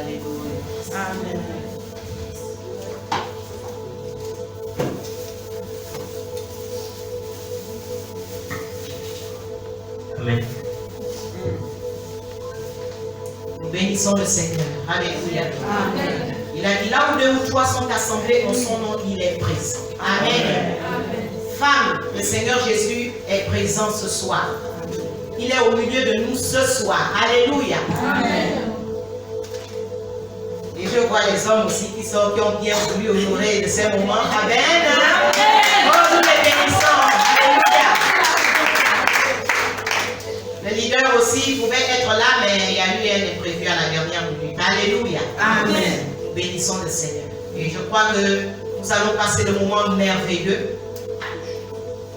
Alléluia. Amen. Amen. Nous bénissons le Seigneur. Alléluia. Amen. Il a dit là où 2 ou 3 sont assemblés en son nom, il est présent. Amen. Amen. Femme, le Seigneur Jésus est présent ce soir. Il est au milieu de nous ce soir. Alléluia. Amen. Et je vois les hommes aussi qui ont bien voulu honorer de ces moments. Amen. Oh, nous les bénissons. Alléluia. Le leader aussi pouvait être là, mais il y a eu un imprévu à la dernière minute. Alléluia. Amen. Nous bénissons le Seigneur. Et je crois que nous allons passer de moments merveilleux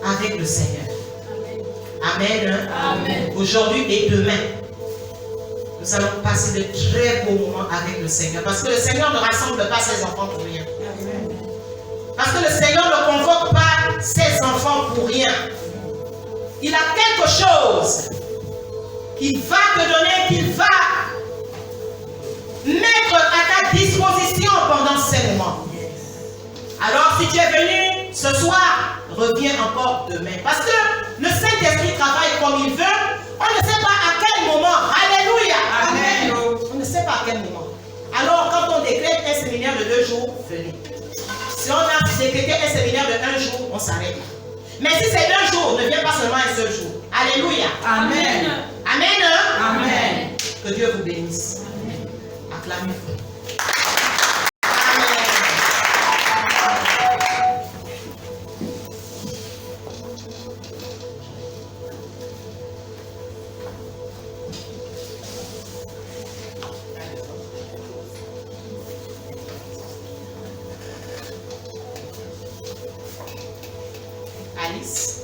avec le Seigneur. Amen. Amen. Aujourd'hui et demain, nous allons passer de très beaux moments avec le Seigneur. Parce que le Seigneur ne rassemble pas ses enfants pour rien. Parce que le Seigneur ne convoque pas ses enfants pour rien. Il a quelque chose qu'il va te donner, qu'il va mettre à ta disposition pendant ces moments. Alors si tu es venu ce soir, reviens encore demain. Parce que le Saint-Esprit travaille comme il veut. On ne sait pas à quel moment. Alléluia. Amen. On ne sait pas à quel moment. Alors quand on décrète un séminaire de 2 jours, venez. Si on a décrété un séminaire de 1 jour, on s'arrête. Mais si c'est 2 jours, ne viens pas seulement un seul jour. Alléluia. Amen. Amen. Amen. Que Dieu vous bénisse. Acclamez-vous. Alice.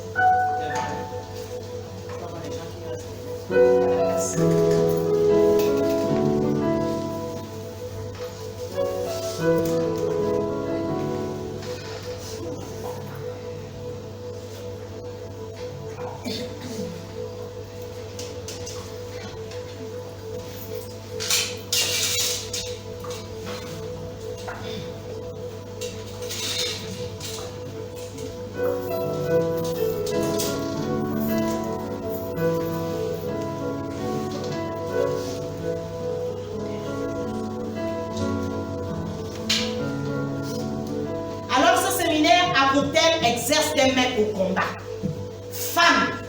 Exerce tes mains au combat. Femme,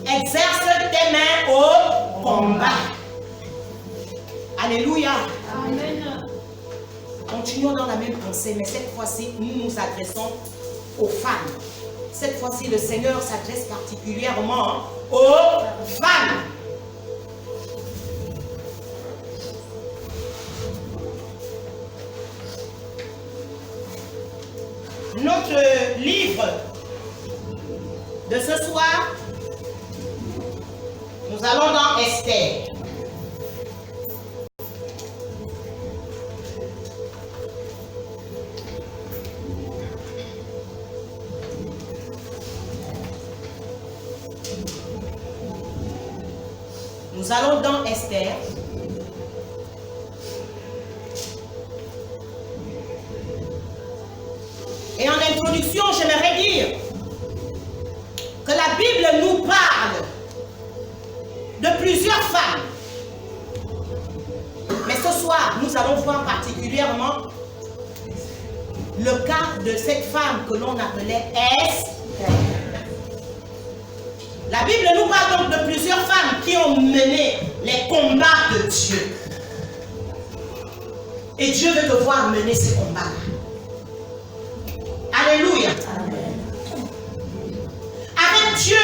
exerce tes mains au combat. Alléluia. Amen. Continuons dans la même pensée, mais cette fois-ci, nous nous adressons aux femmes. Cette fois-ci, le Seigneur s'adresse particulièrement aux femmes. Notre livre de ce soir, nous allons dans Esther. Nous allons dans Esther. Et en introduction, j'aimerais dire que la Bible nous parle de plusieurs femmes. Mais ce soir, nous allons voir particulièrement le cas de cette femme que l'on appelait Esther. La Bible nous parle donc de plusieurs femmes qui ont mené les combats de Dieu. Et Dieu veut te voir mener ces combats-là. Alléluia. Avec Dieu,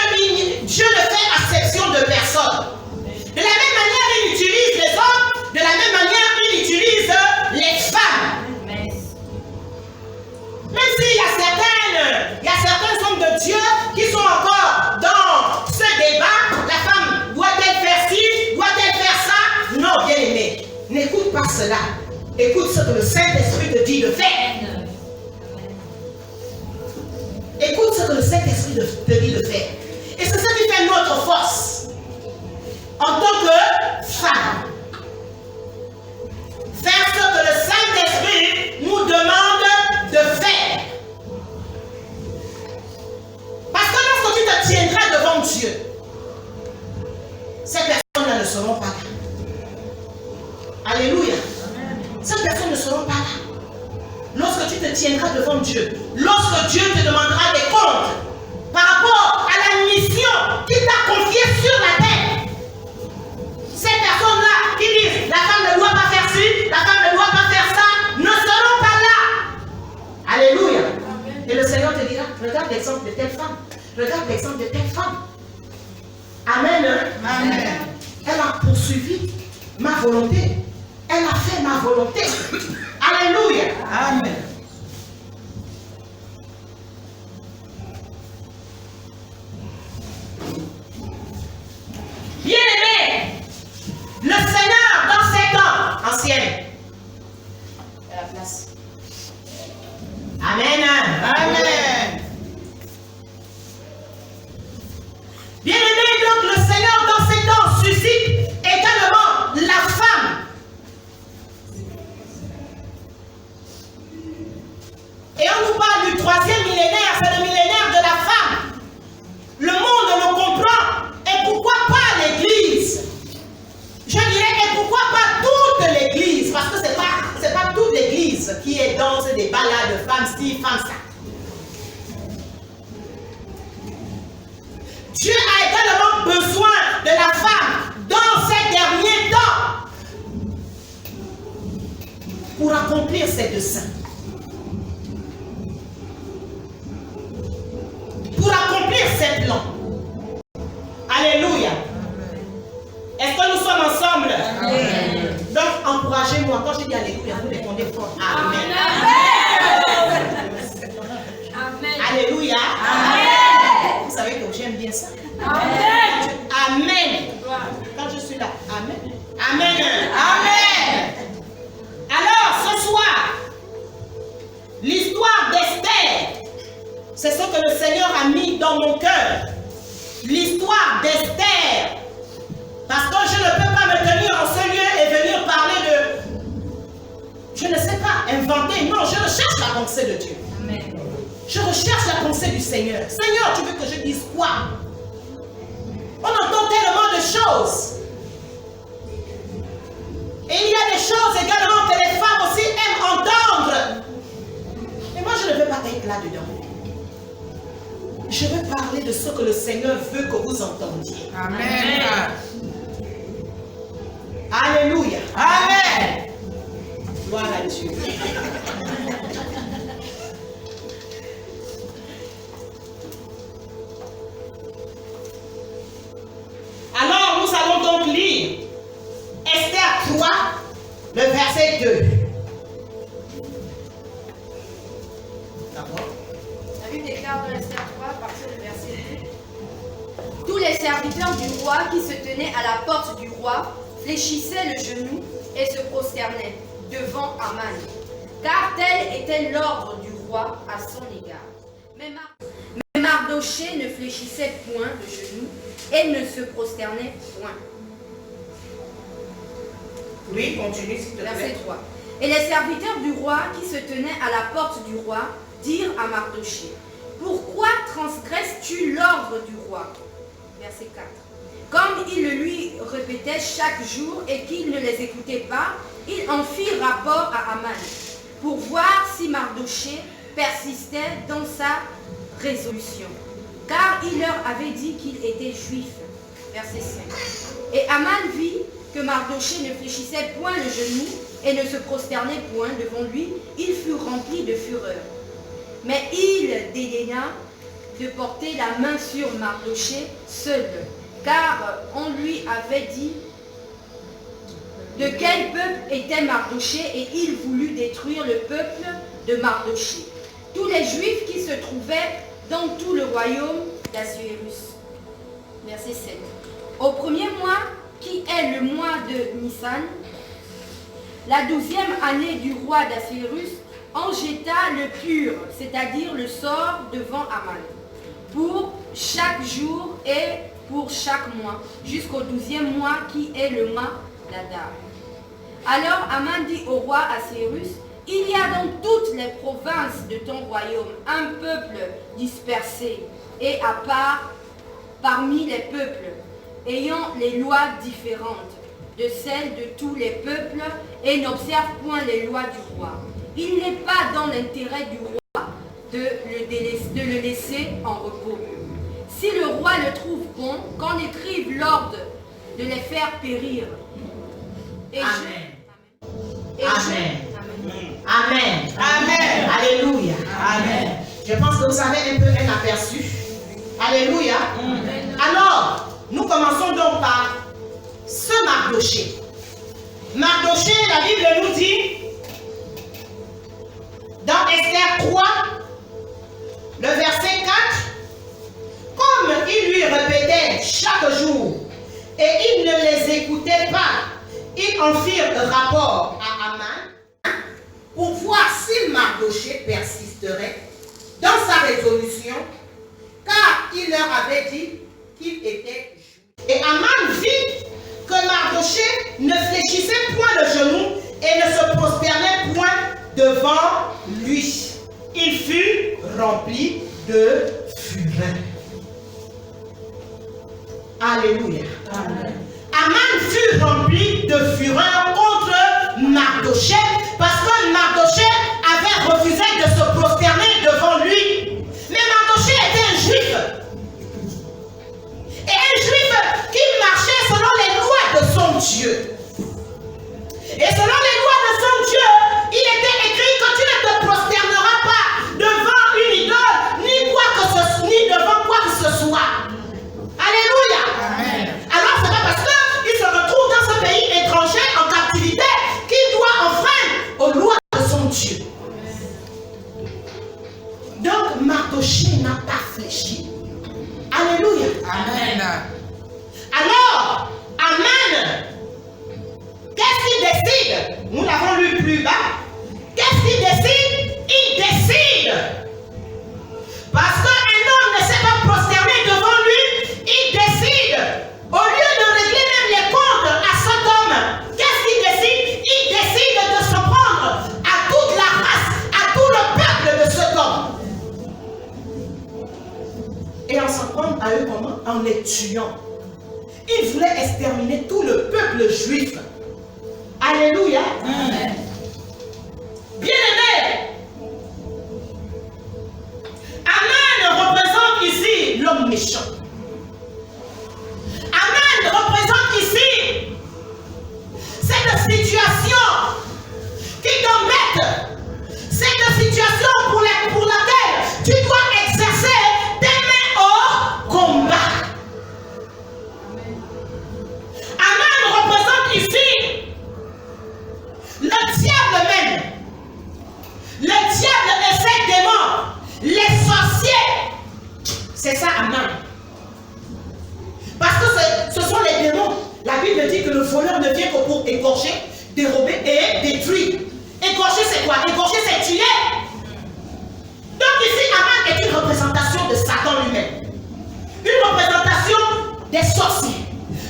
Dieu ne fait acception de personne. De la même manière, il utilise les hommes, de la même manière, il utilise les femmes. Même s'il y a certains hommes de Dieu qui sont encore dans ce débat, la femme doit-elle faire ci, doit-elle faire ça? Non, bien aimé, n'écoute pas cela. Écoute ce que le Saint-Esprit te dit de faire. Écoute ce que le Saint-Esprit te dit de faire. Et c'est ça qui fait notre force en tant que femme. Alléluia. Ces personnes ne seront pas là. Lorsque tu te tiendras devant Dieu, lorsque Dieu te demandera des comptes par rapport à la mission qu'il t'a confiée sur la terre, ces personnes-là qui disent la femme ne doit pas faire ci, la femme ne doit pas faire ça, ne seront pas là. Alléluia. Et le Seigneur te dira, regarde l'exemple de telle femme, regarde l'exemple de telle femme. Amen. Amen. Elle a poursuivi ma volonté. Elle a fait ma volonté. Alléluia. Amen. Bien-aimés, le Seigneur dans ces temps anciennes. À la place. Amen. Amen. Bien-aimés, donc le Seigneur dans ces temps suscite également la femme. Et on nous parle du 3e millénaire, c'est le millénaire de la femme. Le monde le comprend. Et pourquoi pas l'Église? Je dirais, et pourquoi pas toute l'Église? Parce que c'est pas toute l'Église qui est dans ce débat-là de femmes ci, femmes ça. Dieu a également besoin de la femme dans ces derniers temps pour accomplir ses desseins. Pour accomplir ses plans. Alléluia. Est-ce que nous sommes ensemble? Amen. Donc, encouragez-moi. Quand je dis Alléluia, vous répondez fort. Amen. Amen. Alléluia. Amen. Vous savez que j'aime bien ça. Amen. Amen. Quand je suis là. Amen. Amen. Amen. Alors, ce soir, l'histoire d'Esther, c'est ce que le Seigneur a mis dans mon cœur. L'histoire d'Esther. Parce que je ne peux pas me tenir en ce lieu et venir parler de... Je ne sais pas, inventer. Non, je recherche la pensée de Dieu. Amen. Je recherche la pensée du Seigneur. Seigneur, tu veux que je dise quoi? On entend tellement de choses. Et il y a des choses également que les femmes aussi aiment entendre. Mais moi, je ne veux pas être là-dedans. Je veux parler de ce que le Seigneur veut que vous entendiez. Amen. Alléluia. Amen. Gloire à Dieu. Alors, nous allons donc lire Esther 3, le verset 2. D'accord. La Bible déclare dans Esther 3, à partir du verset 2. Tous les serviteurs du roi qui se tenaient à la porte du roi fléchissaient le genou et se prosternaient devant Aman, car tel était l'ordre du roi à son égard. Mais Mardochée ne fléchissait point le genou et ne se prosternait point. Oui, continue s'il te plaît. Verset 3. Et les serviteurs du roi qui se tenaient à la porte du roi dirent à Mardochée: pourquoi transgresses-tu l'ordre du roi? Verset 4. Comme il le lui répétait chaque jour et qu'il ne les écoutait pas, il en fit rapport à Aman pour voir si Mardochée persistait dans sa résolution, car il leur avait dit qu'il était juif. Verset 5. Et Aman vit que Mardochée ne fléchissait point le genou et ne se prosternait point devant lui, il fut rempli de fureur. Mais il dédaigna de porter la main sur Mardochée seul, car on lui avait dit de quel peuple était Mardochée et il voulut détruire le peuple de Mardochée. Tous les Juifs qui se trouvaient dans tout le royaume d'Assuérus. Verset 7. Au premier mois, qui est le mois de Nissan, la 12e année du roi d'Assuérus, en jeta le pur, c'est-à-dire le sort devant Aman, pour chaque jour et pour chaque mois, jusqu'au 12e mois qui est le mois d'Adar. Alors Aman dit au roi Assuérus: il y a dans toutes les provinces de ton royaume un peuple dispersé et à part parmi les peuples, ayant les lois différentes. de celles de tous les peuples et n'observe point les lois du roi. Il n'est pas dans l'intérêt du roi de le laisser en repos. Si le roi le trouve bon, qu'on écrive l'ordre de les faire périr. Et Amen. Amen. Amen. Alléluia. Amen. Je pense que vous avez un peu un aperçu. Alléluia. Alors, nous commençons donc par ce Mardochée. Mardochée, la Bible nous dit, dans Esther 3, le verset 4, comme il lui répétait chaque jour, et il ne les écoutait pas, ils en firent rapport à Aman pour voir si Mardochée persisterait dans sa résolution, car il leur avait dit qu'il était juif. Et Aman vit que Mardochée ne fléchissait point le genou et ne se prosternait point devant lui. Il fut rempli de fureur. Alléluia. Amen. Aman fut rempli de fureur contre Mardochée parce que Mardochée avait refusé de se prosterner devant lui. Mais Mardochée était un juif. Et un juif qui marchait selon les lois de son Dieu. Et selon les lois de son Dieu, il était écrit que tu ne te prosterneras pas devant une idole, ni devant quoi que ce soit. Alléluia. Amen. Alors c'est pas parce qu'il se retrouve dans ce pays étranger en captivité qu'il doit enfreindre aux lois de son Dieu. Donc Mardochée n'a pas fléchi. Alléluia. Amen. Alors, Aman, qu'est-ce qu'il décide? Nous l'avons lu plus bas. Qu'est-ce qu'il décide? Il décide. Parce qu'un homme ne s'est pas prosterné devant lui, il décide. Au lieu de régler même les comptes à cet homme, qu'est-ce qu'il décide? Il décide de se prendre à toute la race, à tout le peuple de cet homme. Et en s'en prendre à eux comment? En les tuant. Il voulait exterminer tout le peuple juif. Alléluia. Amen. Bien-aimé, Aman représente ici l'homme méchant. Aman représente ici cette situation qui t'embête, cette situation pour laquelle tu dois exercer tes mains au combat. Aman représente ici le diable même. Le diable et ses démons, les sorciers. C'est ça, Aman. Parce que ce sont les démons. La Bible dit que le voleur ne vient que pour égorger, dérober et détruire. Égorger, c'est quoi? Égorger, c'est tuer. Donc ici, Aman est une représentation de Satan lui-même. Une représentation des sorciers.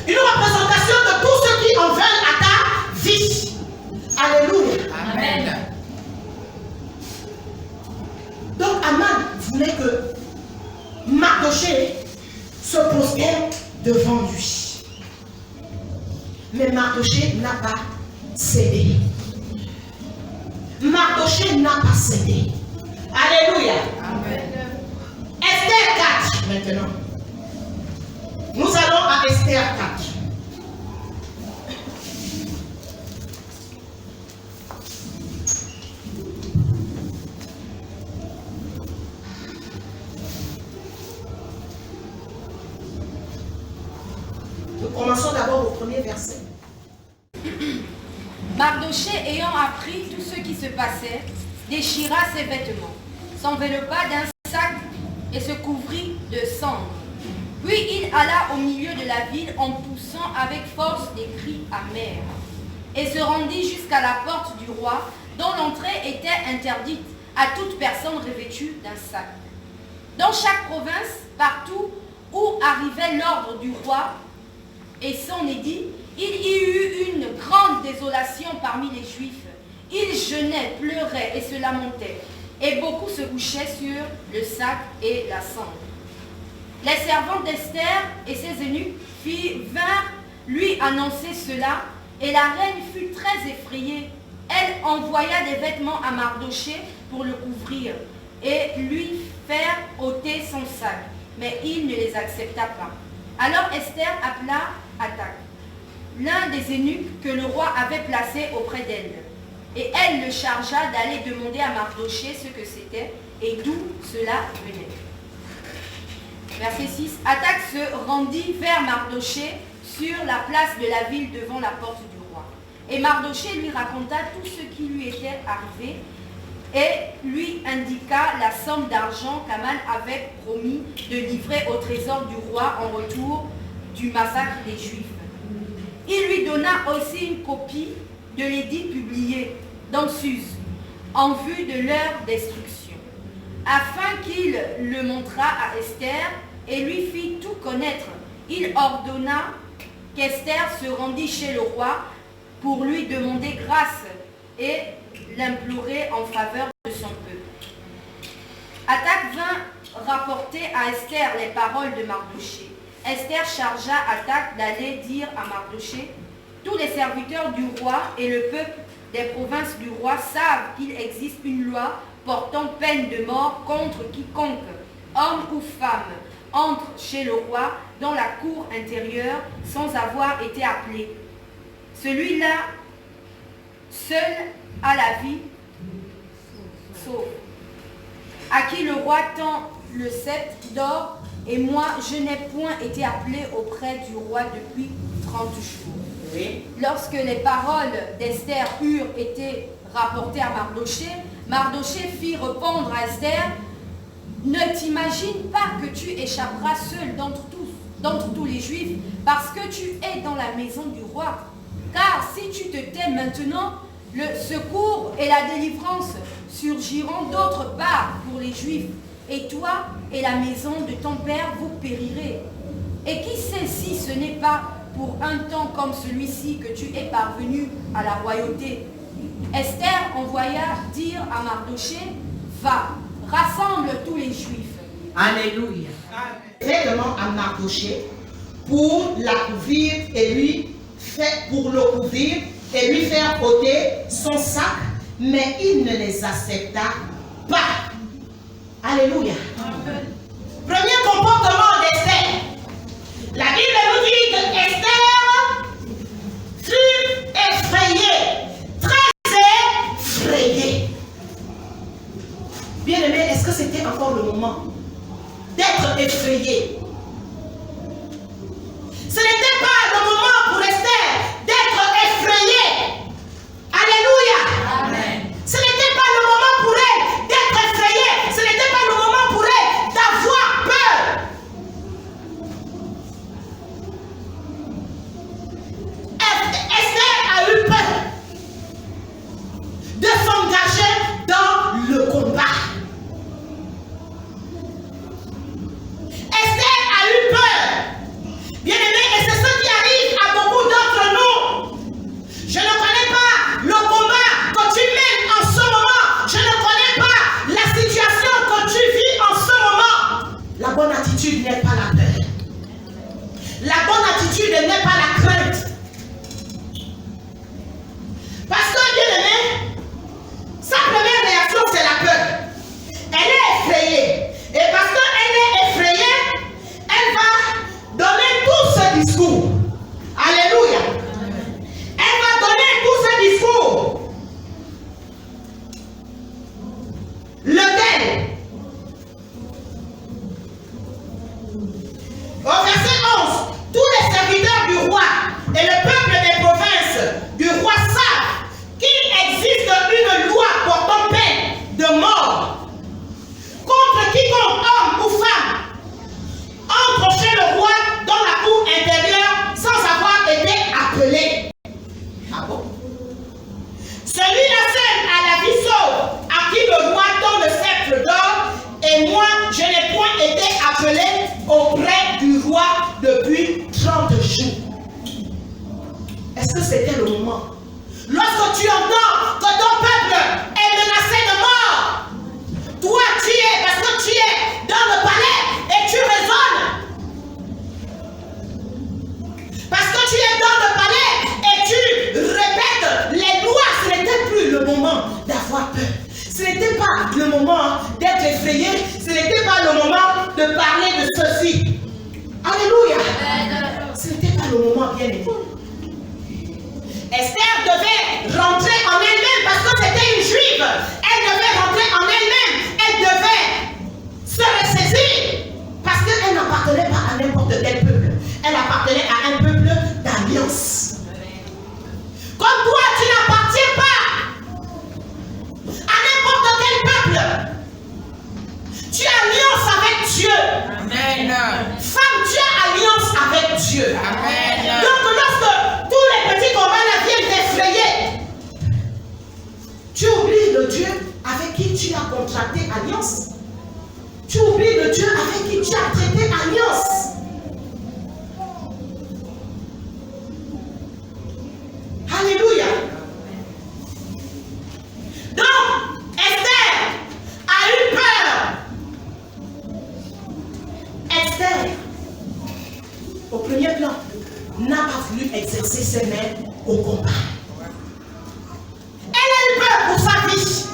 Une représentation de tous ceux qui en veulent à ta vie. Alléluia. Amen. Donc Aman voulait que Mardochée se prosterne devant lui. Mais Mardochée n'a pas cédé. Mardochée n'a pas cédé. Alléluia. Amen. Esther 4 maintenant. Nous allons à Esther 4. Nous commençons d'abord au premier verset. Mardochée, ayant appris tout ce qui se passait, déchira ses vêtements, s'enveloppa d'un sac et se couvrit de cendres. Puis il alla au milieu de la ville en poussant avec force des cris amers, et se rendit jusqu'à la porte du roi, dont l'entrée était interdite à toute personne revêtue d'un sac. Dans chaque province, partout où arrivait l'ordre du roi et son édit, il y eut une grande désolation parmi les Juifs. Ils jeûnaient, pleuraient et se lamentaient, et beaucoup se couchaient sur le sac et la cendre. Les servantes d'Esther et ses eunuques vinrent lui annoncer cela Et la reine fut très effrayée. Elle envoya des vêtements à Mardoché pour le couvrir et lui faire ôter son sac. Mais il ne les accepta pas. Alors Esther appela Hathach, l'un des eunuques que le roi avait placé auprès d'elle. Et elle le chargea d'aller demander à Mardoché ce que c'était et d'où cela venait. Verset 6. Hathach se rendit vers Mardoché sur la place de la ville devant la porte du roi. Et Mardoché lui raconta tout ce qui lui était arrivé et lui indiqua la somme d'argent qu'Aman avait promis de livrer au trésor du roi en retour du massacre des Juifs. Il lui donna aussi une copie de l'édit publié dans Suse en vue de leur destruction, afin qu'il le montrât à Esther et lui fit tout connaître. Il ordonna qu'Esther se rendît chez le roi pour lui demander grâce et l'implorer en faveur de son peuple. Hathach vint rapporter à Esther les paroles de Mardoché. Esther chargea Hathach d'aller dire à Mardoché: tous les serviteurs du roi et le peuple des provinces du roi savent qu'il existe une loi portant peine de mort contre quiconque, homme ou femme, entre chez le roi dans la cour intérieure sans avoir été appelé. Celui-là seul a la vie sauve, à qui le roi tend le sceptre d'or, et moi je n'ai point été appelé auprès du roi depuis 30 jours. Oui. Lorsque les paroles d'Esther eurent été rapportées à Mardoché, Mardoché fit répondre à Esther: ne t'imagine pas que tu échapperas seul d'entre tous les Juifs, parce que tu es dans la maison du roi. Car si tu te tais maintenant, le secours et la délivrance surgiront d'autre part pour les Juifs, et toi et la maison de ton père vous périrez. Et qui sait si ce n'est pas pour un temps comme celui-ci que tu es parvenu à la royauté. Esther envoya dire à Mardoché: va, rassemble tous les Juifs. Alléluia. Vêtements à Mardoché pour la couvrir et lui faire ôter son sac, mais il ne les accepta pas. Alléluia. Amen. Premier comportement d'Esther. La Bible nous dit que Esther fut effrayée, très effrayée. Bien-aimé, est-ce que c'était encore le moment d'être effrayé? Ce n'était pas le moment pour Esther d'être effrayée. Alléluia. Amen. Ce n'était pas le moment pour elle d'être effrayée. Ce n'était pas le moment pour elle d'avoir peur. Esther a eu peur de s'engager dans le combat. Esther a eu peur. Bien-aimé, et c'est ce qui arrive à beaucoup d'entre nous. Je ne connais pas le combat que tu mènes en ce moment. Je ne connais pas la situation que tu vis en ce moment. La bonne attitude n'est pas la peur. La bonne attitude n'est pas la crainte. Parce que, bien-aimé, sa première réaction, c'est la peur. Elle est effrayée. Et parce qu'elle est effrayée, elle va donner tout ce discours. Alléluia. Elle va donner tout ce discours. Lequel? Au verset 11, tous les serviteurs du roi et le peuple des provinces du roi savent qu'il existe une loi portant peine de mort contre quiconque, homme ou femme, entre chez le roi dans la cour intérieure sans avoir été appelé. Ah bon? Celui-là seul a la vie sauve, à qui le roi donne le sceptre d'or, et moi, je n'ai point été appelé auprès du roi depuis 30 jours. Est-ce que c'était le moment? Lorsque tu entends que ton peuple est menacé de mort, toi tu es, parce que tu es dans le palais et tu raisonnes. Parce que tu es dans le palais et tu Esther devait rentrer en elle-même parce que c'était une juive. Elle devait rentrer en elle-même. Elle devait se ressaisir parce qu'elle n'appartenait pas à n'importe quel peuple. Elle appartenait à un peuple d'alliance. Comme toi, tu n'appartiens pas à n'importe quel peuple. Tu as alliance avec Dieu. Amen. Femme, tu as alliance avec Dieu. Amen. Donc lorsque tous les petits combats là viennent t'effrayer, tu oublies le Dieu avec qui tu as contracté alliance. Tu oublies le Dieu avec qui tu as traité alliance. Alléluia. Donc, Esther a eu peur. Esther, au premier plan, n'a pas voulu exercer ses mains au combat. Elle a eu peur pour sa vie.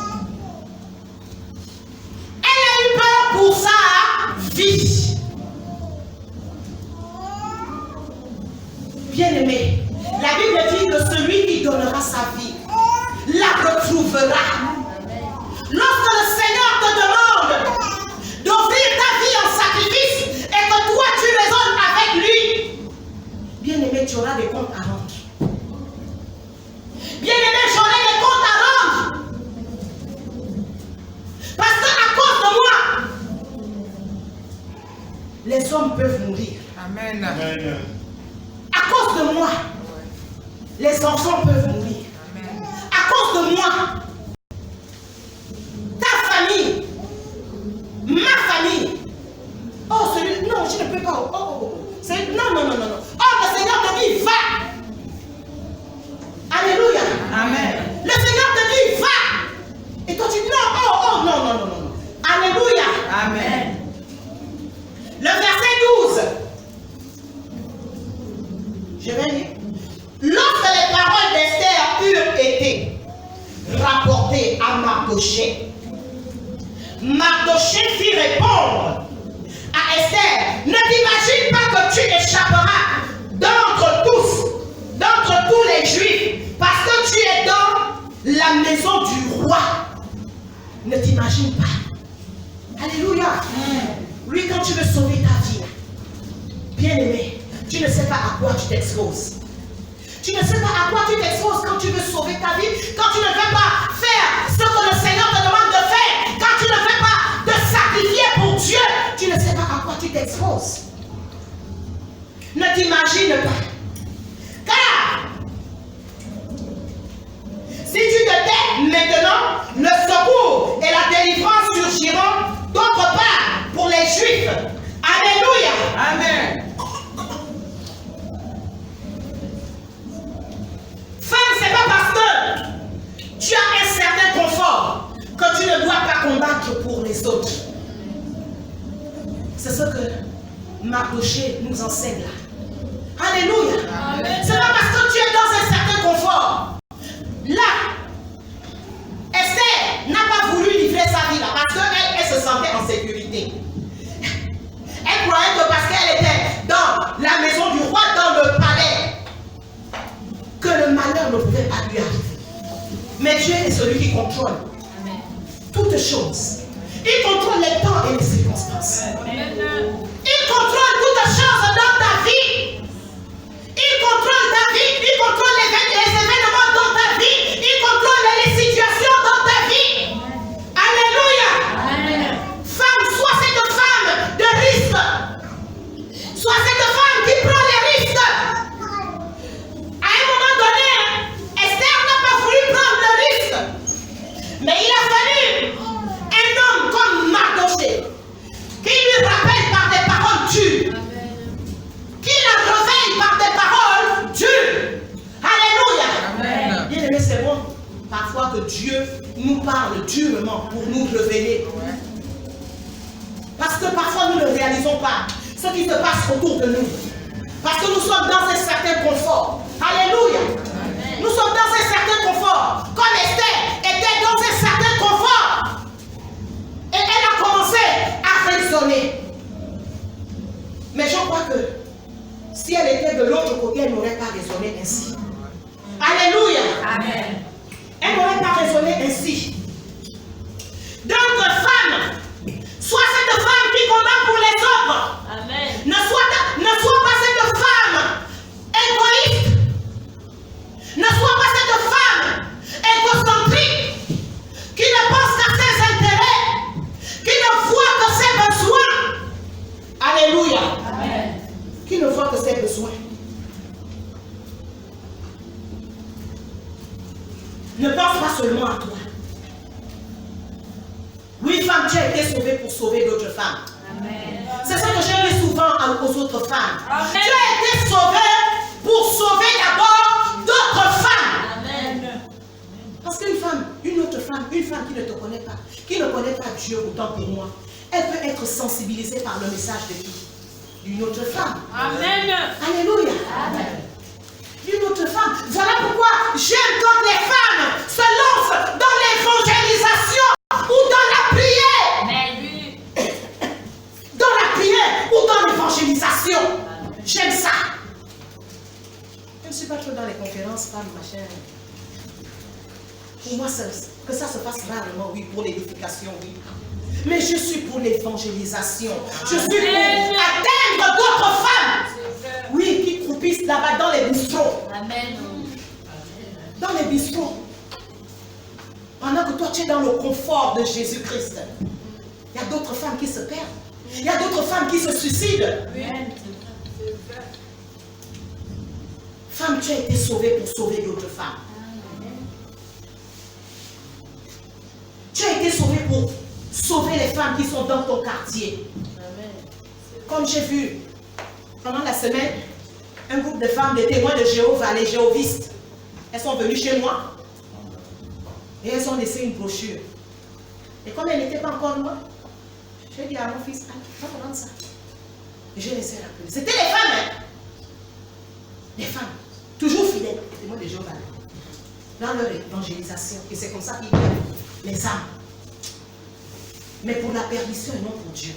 Elle a eu peur pour sa vie. Bien-aimé, la Bible dit que celui qui donnera sa vie la retrouvera. Lorsque le Seigneur te demande d'offrir ta vie en sacrifice et que toi tu raisonnes avec lui, bien-aimé, tu auras des comptes à rendre. Bien-aimé, j'aurai des comptes à rendre. Parce qu'à cause de moi, les hommes peuvent mourir. Amen. À cause de moi, les enfants peuvent mourir. Amen. À cause de moi, ta famille, ma famille. Oh, celui, non, je ne peux pas. Non. Oh, le Seigneur te dit, va. Alléluia. Amen. Le Seigneur te dit, va. Et toi tu dis, non. Alléluia. Amen. Le verset 12. Je vais lire. Lorsque les paroles d'Esther eurent été rapportées à Mardochée, Mardochée fit répondre à Esther, ne t'imagine pas que tu échapperas d'entre tous les Juifs, parce que tu es dans la maison du roi. Ne t'imagine pas. Alléluia. Oui, quand tu veux sauver ta vie, bien-aimé, tu ne sais pas à quoi tu t'exposes. Tu ne sais pas à quoi tu t'exposes quand tu veux sauver ta vie, quand tu ne veux pas faire ce que le Seigneur te demande de faire, quand tu ne veux pas te sacrifier pour Dieu, tu ne sais pas à quoi tu t'exposes. Ne t'imagine pas. Car si tu te tais maintenant, le secours et la délivrance surgiront d'autre part pour les Juifs. Alléluia. Amen. Femme, c'est pas parce que tu as un certain confort que tu ne dois pas combattre pour les autres. C'est ce que Mardochée nous enseigne là. Alléluia. C'est pas parce que tu es dans un certain confort. Là, Esther n'a pas voulu livrer sa vie là parce qu'elle se sentait en sécurité. Elle croyait que parce qu'elle était dans la maison du roi, dans le palais, que le malheur ne pouvait pas lui arriver. Mais Dieu est celui qui contrôle toutes choses. Il contrôle les temps et les circonstances. Il contrôle toutes choses dans ta vie. Il contrôle ta vie. Il contrôle les événements dans ta vie. Il contrôle les situations dans ta vie. Alléluia. Femme, sois cette femme de risque. Sois cette femme qui prend les risques. À un moment donné, Esther n'a pas voulu prendre le risque. Mais il a fallu un homme comme Mardochée qui lui rappelle par des paroles dures. Qui la réveille par des paroles dures. Alléluia. Bien aimé, c'est bon parfois que Dieu nous parle durement pour nous réveiller. Parce que parfois nous ne réalisons pas ce qui se passe autour de nous. Parce que nous sommes dans un certain confort. Alléluia. Nous sommes dans un certain confort. Comme Esther était dans un certain confort. Et elle a commencé à raisonner. Mais je crois que si elle était de l'autre côté, elle n'aurait pas raisonné ainsi. Alléluia. Amen. Elle n'aurait pas raisonné ainsi. Donc, femme, sois cette femme qui combat pour les autres. Amen. Ne sois pas cette femme égoïste. Ne sois pas cette femme égocentrique qui ne pense qu'à ses intérêts, qui ne voit que ses besoins. Alléluia. Amen. Qui ne voit que ses besoins. Ne pense pas seulement à toi. Oui, femme, tu as été sauvée pour sauver d'autres femmes. Amen. C'est ça que je dis souvent aux autres femmes. Amen. Tu as été sauvée pour sauver d'abord d'autres femmes. Amen. Parce qu'une femme, une autre femme, une femme qui ne te connaît pas, qui ne connaît pas Dieu autant que moi, elle peut être sensibilisée par le message de qui? D'une autre femme. Amen. Alléluia. Amen. D'une autre femme. Voilà pourquoi j'aime quand les femmes se lancent dans l'évangélisation ou dans la prière. Amen. Dans la prière ou dans l'évangélisation. J'aime ça. Je ne suis pas trop dans les conférences, femme, machin. Pour moi, que ça se passe rarement, oui, pour l'édification, oui. Mais je suis pour l'évangélisation. Je suis pour atteindre d'autres femmes. Oui, qui croupissent là-bas dans les bistrots. Amen. Dans les bistrots. Pendant que toi, tu es dans le confort de Jésus-Christ. Il y a d'autres femmes qui se perdent. Il y a d'autres femmes qui se suicident. Femme, tu as été sauvée pour sauver d'autres femmes. Tu as été sauvée pour sauver les femmes qui sont dans ton quartier. Comme j'ai vu pendant la semaine, un groupe de femmes, des témoins de Jéhovah, les jéhovistes, elles sont venues chez moi et elles ont laissé une brochure. Et comme elles n'étaient pas encore loin, j'ai dit à mon fils, va prendre ça. Et j'ai laissé rappeler. C'était les femmes, hein? Les femmes, toujours fidèles, les témoins de Jéhovah, dans leur évangélisation. Et c'est comme ça qu'ils gagnent les âmes. Mais pour la perdition et non pour Dieu.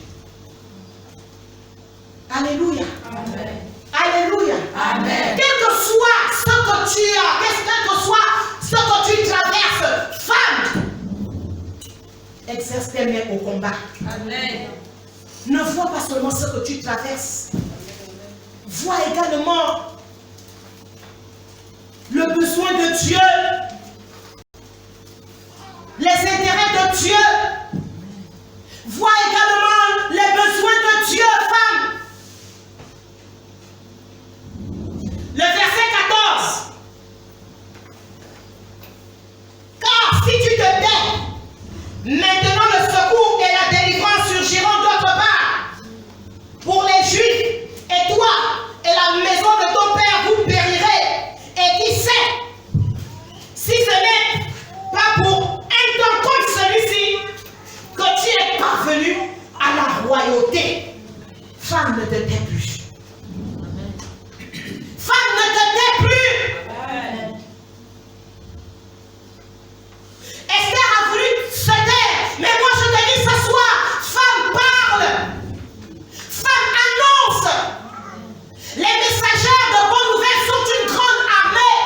Alléluia. Amen. Alléluia. Amen. Quel que soit ce que tu as, quel que soit ce que tu traverses, femme, exerce tes mains au combat. Amen. Ne vois pas seulement ce que tu traverses. Vois également le besoin de Dieu, les intérêts de Dieu. Vois également les besoins de Dieu, femme. Le verset 14. Car si tu te tais, maintenant le secours et la délivrance surgiront d'autre part. Pour les Juifs, et toi et la maison de ton père, vous périrez. Et qui sait, si ce n'est pas pour un temps comme celui-ci, que tu es parvenu à la royauté. Femme, ne te tais plus. Femme, ne te tais plus. Amen. Esther a voulu se taire, mais moi je te dis ce soir, femme, parle. Femme, annonce. Les messagères de bonnes nouvelles sont une grande armée.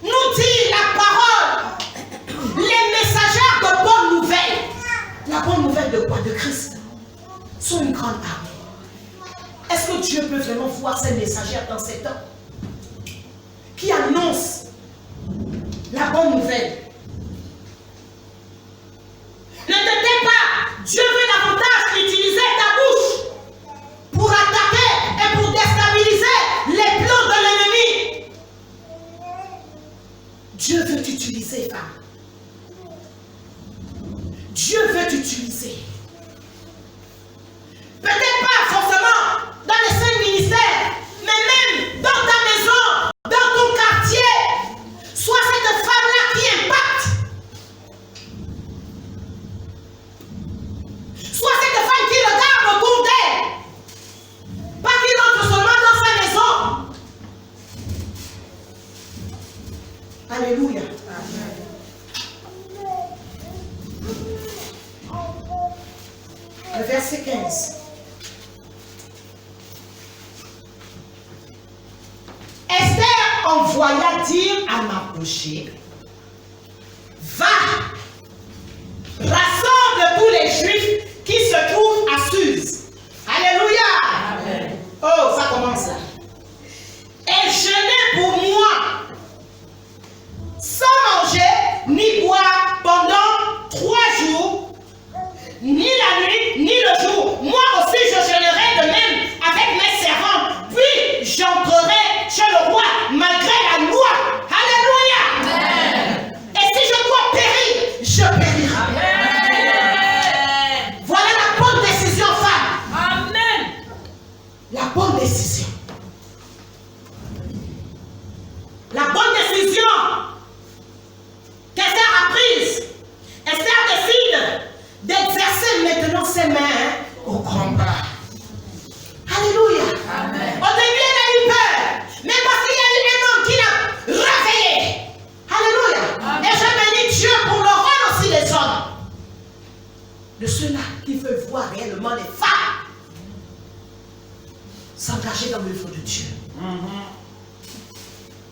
Nous dit la parole. Les messagères de bonnes nouvelles. La bonne nouvelle de quoi? De Christ. Sont une grande armée. Est-ce que Dieu peut vraiment voir ces messagères dans ces temps qui annoncent la bonne nouvelle? Ne te tais pas. Dieu veut davantage utiliser ta bouche pour attaquer et pour déstabiliser les plans de l'ennemi. Dieu veut t'utiliser, femme. Dieu veut t'utiliser. Peut-être pas forcément dans les 5 ministères, mais même dans ta maison, dans ton quartier. Sois cette femme-là qui impacte. Sois cette femme qui regarde autour d'elle. Pas qui rentre seulement dans sa maison. Alléluia. Le verset 15. Esther envoya dire à Mardochée, va, rassemble tous les Juifs qui se trouvent à Suse. Alléluia. Amen. Oh, ça commence là. Et jeûnez pour moi, sans manger ni boire pendant 3 jours, ni la nuit, ni le jour. Moi aussi, je jeûnerai de même avec mes servants. Puis, j'entrerai chez le roi, malgré la loi. Alléluia. Amen. Et si je dois périr, je périrai. Amen. Voilà la bonne décision, femme. Amen. La bonne décision. La bonne décision qu'Esther a prise. Esther décide d'exercer maintenant ses mains au combat. Alléluia. Amen. Au début, elle a eu peur. Mais parce qu'il y a eu un homme qui l'a réveillé. Alléluia. Et je bénis Dieu pour le rôle aussi des hommes. De ceux-là qui veulent voir réellement les femmes s'engager dans l'œuvre de Dieu.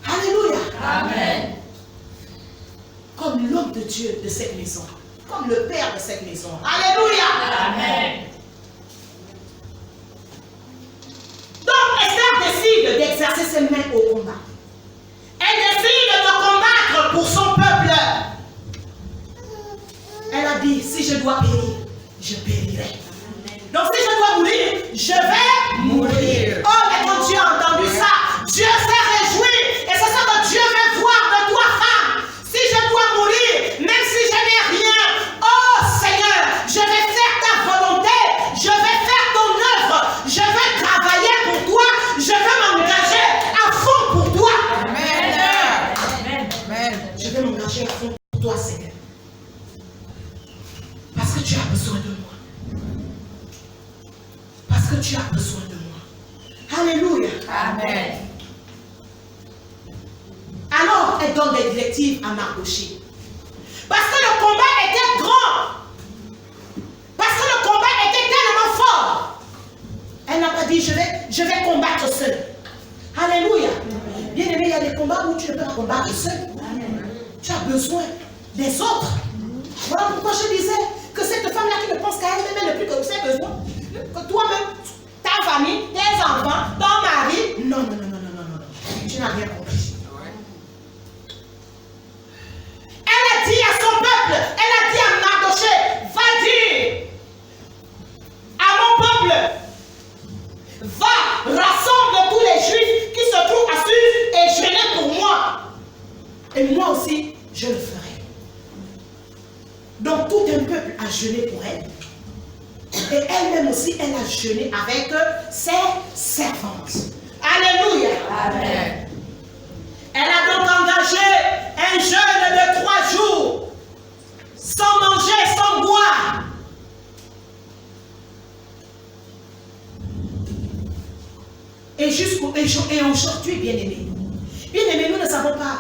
Alléluia. Amen. Comme l'homme de Dieu de cette maison. Comme le père de cette maison. Alléluia. Amen. Donc Esther décide d'exercer ses mains au combat. Elle décide de combattre pour son peuple. Elle a dit, si je dois périr, je périrai. Donc si je dois mourir, je vais mourir. Oh, mais quand Dieu a entendu ça, Dieu s'est réjoui. Et c'est ça que Dieu veut voir de toi, femme. Si je dois mourir, même si je n'ai rien, oh Seigneur, je vais faire ta volonté. Je vais faire ton œuvre. Je vais travailler pour toi. Je vais m'engager à fond pour toi. Amen. Amen. Je vais m'engager à fond pour toi, Seigneur. Parce que tu as besoin de moi. Parce que tu as besoin de moi. Alléluia. Amen. Alors, elle donne des directives à Mardochée. Parce que le combat était grand. Parce que le combat était tellement fort. Elle n'a pas dit, je vais combattre seule. Alléluia. Bien aimé, il y a des combats où tu ne peux pas combattre seul. Tu as besoin des autres. Voilà pourquoi je disais que cette femme-là qui ne pense qu'à elle-même, elle n'a plus que ses besoins. Que toi-même, ta famille, tes enfants, ton mari. Non, non, non, non, non, non, non. Tu n'as rien compris. Elle a dit à son peuple, elle a dit à Mardochée, va dire à mon peuple, va, rassemble tous les Juifs qui se trouvent à Suse et jeûnez pour moi. Et moi aussi, je le ferai. Donc tout un peuple a jeûné pour elle. Et elle-même aussi, elle a jeûné avec ses servantes. Alléluia. Amen. Elle a donc engagé un jeûne de 3 jours, sans manger, sans boire. Et aujourd'hui, bien-aimés, nous ne savons pas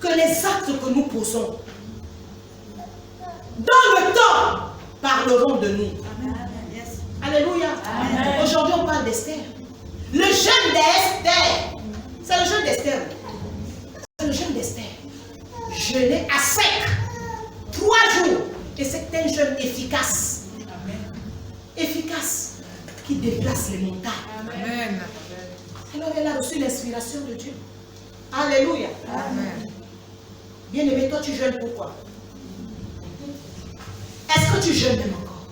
que les actes que nous posons, dans le temps, parleront de nous. Alléluia. Amen. Aujourd'hui, on parle d'Esther. Le jeûne d'Esther. C'est le jeûne d'Esther. C'est le jeûne d'Esther. Jeûner à sec. 3 jours. Et c'est un jeûne efficace. Efficace. Qui déplace les montagnes. Amen. Alors elle a reçu l'inspiration de Dieu. Alléluia. Amen. Bien-aimé, toi tu jeûnes pourquoi? Est-ce que tu jeûnes même encore?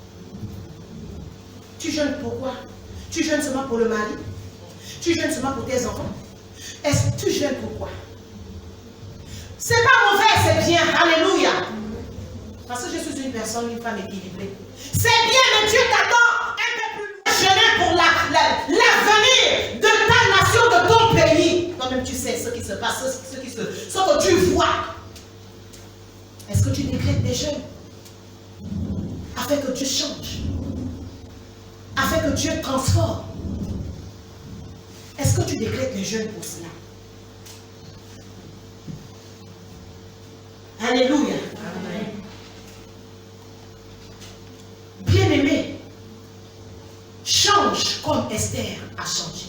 Tu jeûnes pourquoi? Tu jeûnes seulement pour le mari? Tu jeûnes seulement pour tes enfants? Est-ce que tu jeûnes pourquoi? C'est pas mauvais, c'est bien. Alléluia. Parce que je suis une personne, une femme équilibrée. C'est bien, mais Dieu t'attend un peu plus loin. Jeûner pour l'avenir de ta nation, de ton pays. Toi-même, tu sais ce qui se passe, ce que tu vois. Est-ce que tu décrètes des jeûnes afin que Dieu change? Afin que Dieu transforme? Est-ce que tu décrètes les jeûnes pour cela? Alléluia. Amen. Bien-aimé, change comme Esther a changé.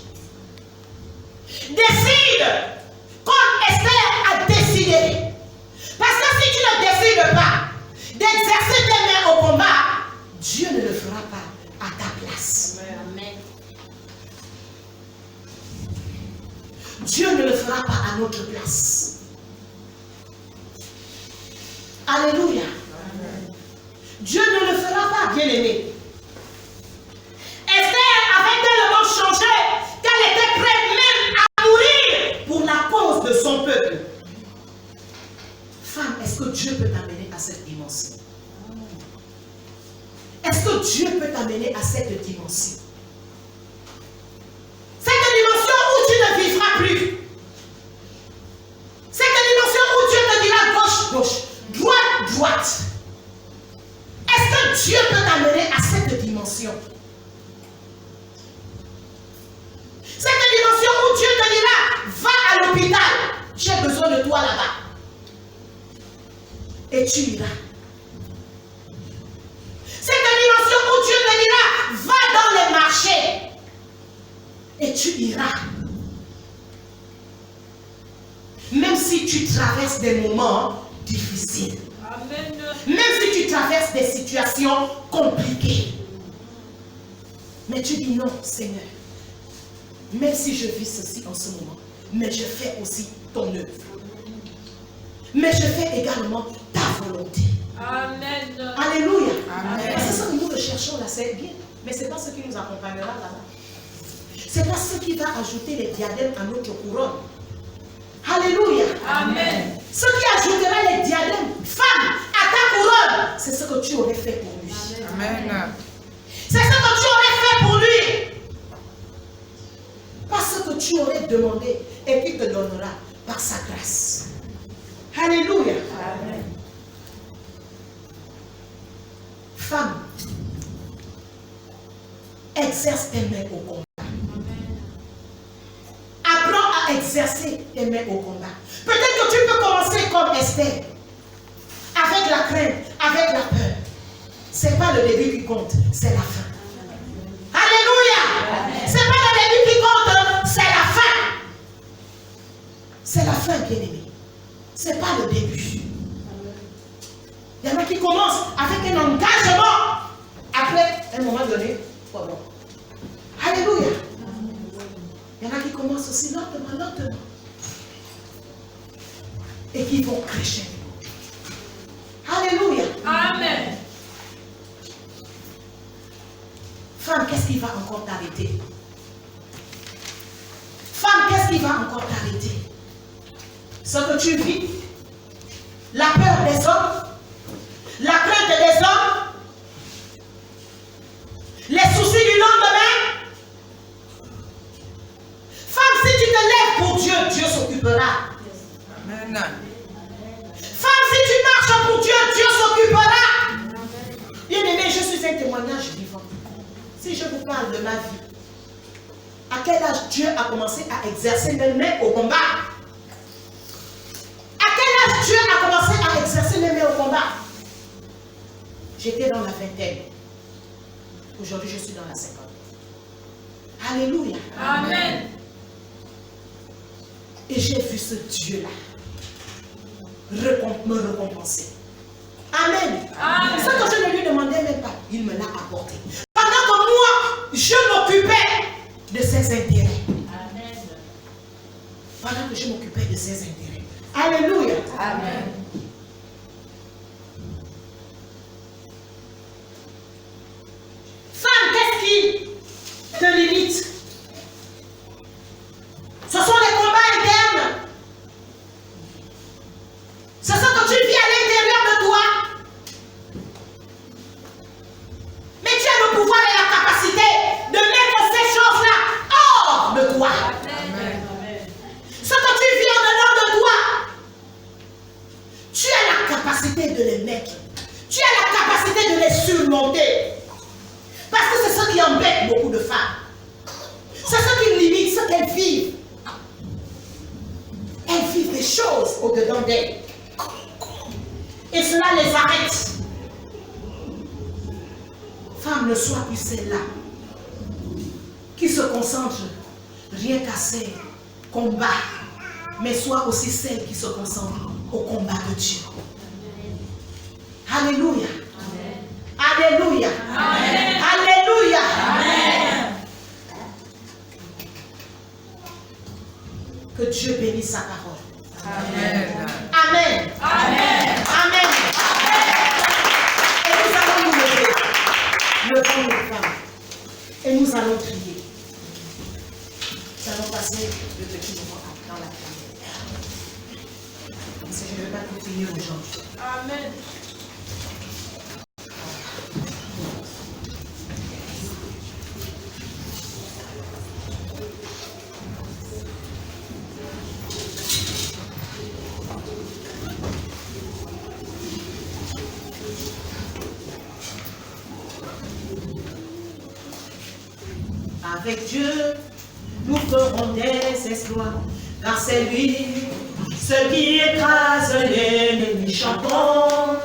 Décide comme Alléluia. Dieu ne le fera pas, bien-aimé. Esther avait tellement changé qu'elle était prête même à mourir pour la cause de son peuple. Femme, est-ce que Dieu peut t'amener à cette dimension? Est-ce que Dieu peut t'amener à cette dimension? Cette dimension où tu ne vivras plus. Cette dimension où Dieu te dira gauche, gauche, droite, droite. Est-ce que Dieu peut t'amener à cette dimension? Cette dimension où Dieu te dira, va à l'hôpital, j'ai besoin de toi là-bas. Et tu iras. Cette dimension où Dieu te dira, va dans les marchés. Et tu iras. Même si tu traverses des moments difficiles. Amen. Même si tu traverses des situations compliquées. Mais tu dis non, Seigneur. Même si je vis ceci en ce moment, mais je fais aussi ton œuvre. Mais je fais également ta volonté. Amen. Alléluia. Amen. C'est ça que nous recherchons là, c'est bien. Mais ce n'est pas ce qui nous accompagnera là-bas. Ce n'est pas ce qui va ajouter les diadèmes à notre couronne. Alléluia. Amen. Ce qui ajoutera les diadèmes, femme, à ta couronne, c'est ce que tu aurais fait pour lui. Amen. C'est ce que tu aurais fait pour lui. Pas ce que tu aurais demandé et qu'il te donnera par sa grâce. Alléluia. Amen. Femme, exerce tes mains au combat. Apprends à exercer tes mains au combat. Peut-être que tu peux commencer comme Esther, avec la crainte, avec la peur. Ce n'est pas le début qui compte, c'est la fin. Alléluia. Ce n'est pas le début qui compte, c'est la fin. C'est la fin, bien-aimé. Ce n'est pas le début. Il y en a qui commencent avec un engagement. Après, à un moment donné, problème. Alléluia. Il y en a qui commencent aussi lentement, lentement. Et qui vont crescendo. Alléluia. Amen. Femme, qu'est-ce qui va encore t'arrêter? Femme, qu'est-ce qui va encore t'arrêter? Ce que tu vis, la peur des hommes, la crainte des hommes, les soucis du lendemain. Femme, si tu te lèves pour Dieu, Dieu s'occupera. Amen. Femme, si tu marches pour Dieu, Dieu s'occupera. Bien-aimé, je suis un témoignage vivant. Si je vous parle de ma vie, à quel âge Dieu a commencé à exercer mes mains au combat? À quel âge Dieu a commencé à exercer mes mains au combat? J'étais dans la vingtaine. Aujourd'hui, je suis dans la cinquantaine. Alléluia. Amen. Et j'ai vu ce Dieu-là me récompenser. Amen. Amen. Ce que je ne lui demandais même pas, il me l'a apporté. Pendant que moi, je m'occupais de ses intérêts. Amen. Pendant que je m'occupais de ses intérêts. Alléluia. Amen. Femme, qu'est-ce qui te limite? Ce sont les combats internes. C'est ce que tu vis à l'intérieur de toi. Mais tu as le pouvoir et la capacité de mettre ces choses-là hors de toi. Amen. Ce que tu vis en dedans de toi, tu as la capacité de les mettre. Tu as la capacité de les surmonter. Parce que c'est ce qui embête beaucoup de femmes. C'est ce qui limite ce qu'elles vivent. Elles vivent des choses au-dedans d'elles. Et cela les arrête. Femme, ne sois plus celle-là qui se concentre rien qu'à ses combats, mais sois aussi celle qui se concentre au combat de Dieu. Alléluia. Alléluia. Amen. Alléluia. Amen. Que Dieu bénisse sa parole. Amen. Amen. Amen. Amen. pour finir aujourd'hui. Amen. Avec Dieu, nous ferons des exploits, car c'est lui, ce qui écrase l'ennemi. Chantons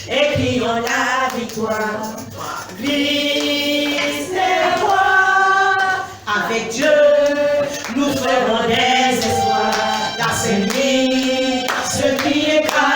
et crions la victoire. Fils des rois, avec Dieu, nous ferons des exploits, car c'est lui, ce qui écrase